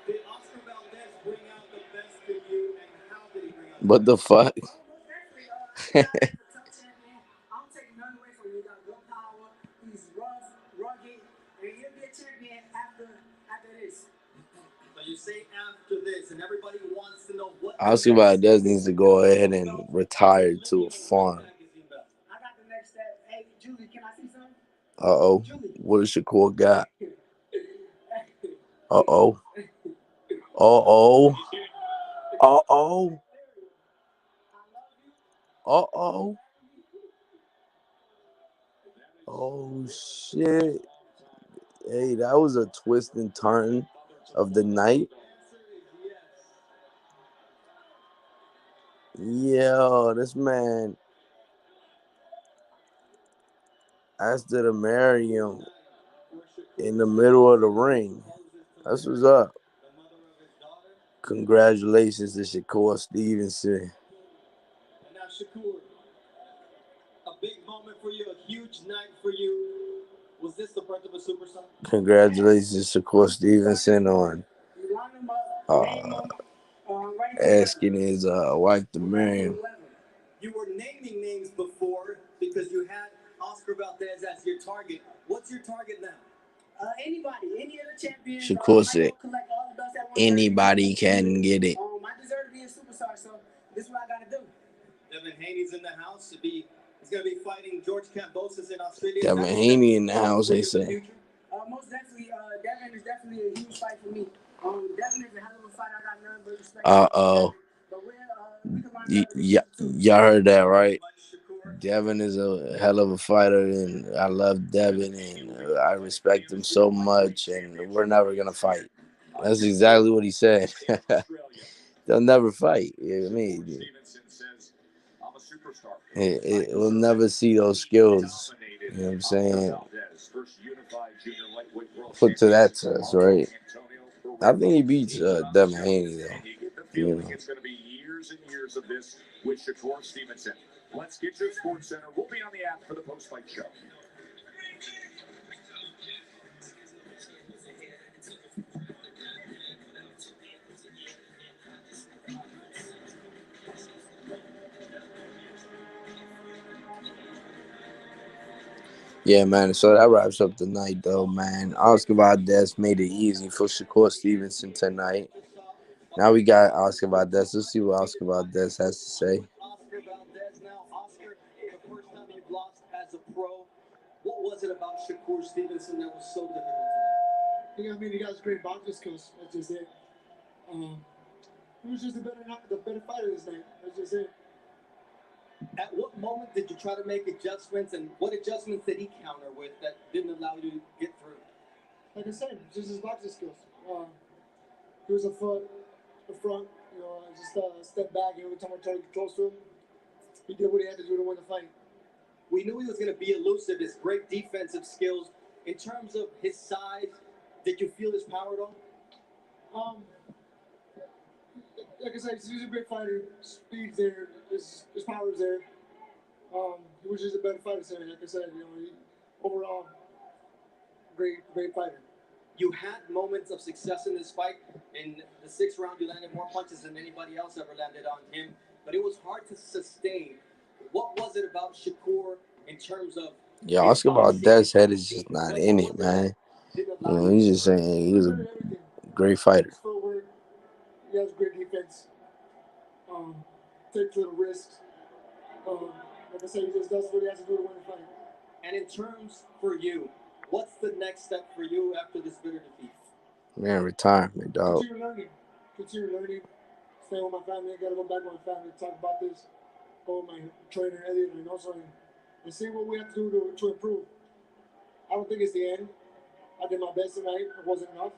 Did Oscar Valdez bring out the best in you, and how did he bring out What the fuck? Most definitely, I think he's a tough champion. I don't take none away from him. He got good power. He's rough, rugged, and he'll be a champion after this. So you say after this, and everybody wants to know what. Oscar Valdez needs to go ahead and retire to a farm. I got the next step. Hey, Julie, can I see something? Uh-oh. What does Shakur got? Uh-oh. Uh-oh. Uh-oh. Uh-oh. Oh, shit. Hey, that was a twist and turn of the night. Yo, this man asked her to marry him in the middle of the ring. That's what's up. Congratulations to Shakur Stevenson. And now Shakur, a big moment for you, a huge night for you. Was this the birth of a superstar? Congratulations to Shakur Stevenson on You line them up, name uh, them, right together. asking his wife to marry him. You were naming names before because you had Oscar Valdez as your target. What's your target now? Anybody, any other champion. Shakur said, Collect all the belts at one anybody can get it. I deserve to be a superstar, so this is what I gotta do. Devin Haney's in the house. He's going to be fighting George Kambosos in Australia. Devin Haney in the house, they say. Most definitely, Devin is definitely a huge fight for me. Devin is a hell of a fight. I got none but respect. Uh-oh. But we Y'all heard that, right? Devin is a hell of a fighter, and I love Devin, and I respect him so much, and we're never going to fight. That's exactly what he said. They'll never fight. You know what I mean? We'll never see those skills. You know what I'm saying? Put to that test, right? I think he beats Devin Haney, though. You know. It's going to be years and years of this with Shakur Stevenson. Let's get your Sports Center. We'll be on the app for the post-fight show. Yeah, man. So that wraps up the night, though, man. Oscar Valdez made it easy for Shakur Stevenson tonight. Now we got Oscar Valdez. Let's see what Oscar Valdez has to say. Oscar Valdez now. Oscar, the first time you've lost as a pro. What was it about Shakur Stevenson that was so difficult tonight? I mean, he got great boxing skills. That's just it. He was just the better fighter this night. That's just it. At what moment did you try to make adjustments, and what adjustments did he counter with that didn't allow you to get through? Like I said, just his boxing skills. He was a foot, a front, just step back, and every time I tried to get close to him, he did what he had to do to win the fight. We knew he was going to be elusive, his great defensive skills. In terms of his size, did you feel his power at all? Like I said, he's a great fighter. Speed's there. His power's there. He was just a better fighter today. Like I said, overall, great fighter. You had moments of success in this fight. In the 6th round, you landed more punches than anybody else ever landed on him. But it was hard to sustain. What was it about Shakur in terms of... Yeah, Oscar Valdez's head is just not in it, man. He's just saying he was a great fighter. He has great defense. Takes little risks. Like I said, he just does what he has to do to win the fight. And in terms for you, what's the next step for you after this bitter defeat? Man, retirement, dog. Continue learning. Stay with my family. I gotta go back with my family, talk about this. Go with my trainer, Elliot, and also and see what we have to do to improve. I don't think it's the end. I did my best tonight. It wasn't enough.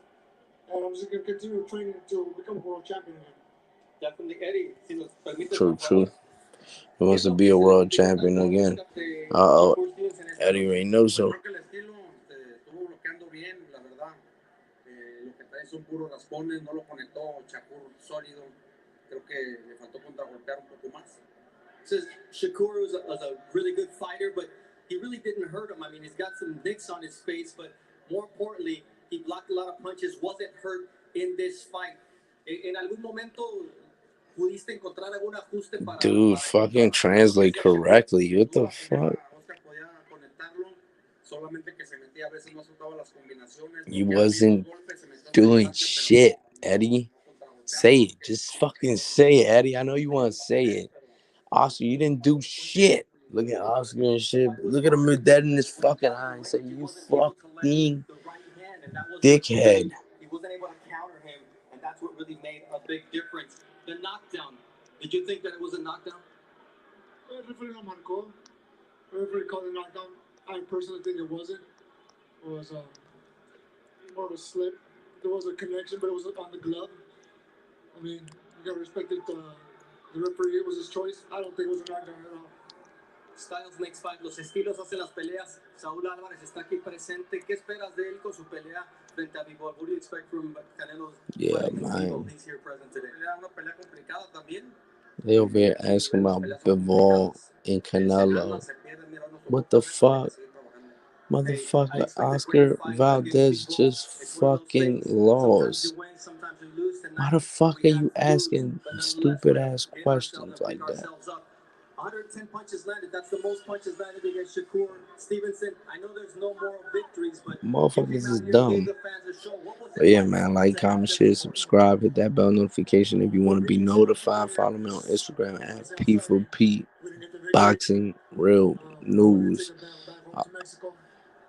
And I'm just going to continue training to become a world champion again. Definitely, Eddie. True. He wants to be a world champion again. Uh-oh. Eddie Reynoso. Son puros raspones, no lo conectó Shakur sólido. Creo que le faltó contragolpear un poco más. Says Shakur was a really good fighter, but he really didn't hurt him. I mean, he's got some nicks on his face, but more importantly, he blocked a lot of punches, wasn't hurt in this fight. En algún momento pudiste encontrar algún ajuste para... Dude, fucking translate correctly. What the fuck? You wasn't doing shit, Eddie. Say it. Just fucking say it, Eddie. I know you want to say it. Oscar, you didn't do shit. Look at Oscar and shit. Look at him dead in his fucking eye and say, you fucking dickhead. He wasn't able to counter him, and that's what really made a big difference. The knockdown. Did you think that it was a knockdown? Referee not call. Referee called it a knockdown. I personally think it wasn't. It was more of a slip. There was a connection, but it was on the glove. I mean, you gotta respect it. The referee, it was his choice. I don't think it was a knockdown at all. Styles makes fight. Los estilos hacen las peleas. Saúl Álvarez está aquí presente. ¿Qué esperas de él con su pelea frente a Vivo? What do you expect from Canelo? Yeah, man. He's here present today. Una pelea complicada también. They over here asking about Bivol and Canelo. What the fuck? Motherfucker, Oscar Valdez just fucking lost. Why the fuck are you asking stupid ass questions like that? 110 punches landed. That's the most punches landed against Shakur. Stevenson, I know there's no more victories, but Motherfuckers is dumb. But yeah, man, like, comment, share, subscribe, hit that bell notification if you want to be notified. Follow me on Instagram at P4P Boxing Real News.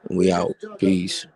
We out. Peace.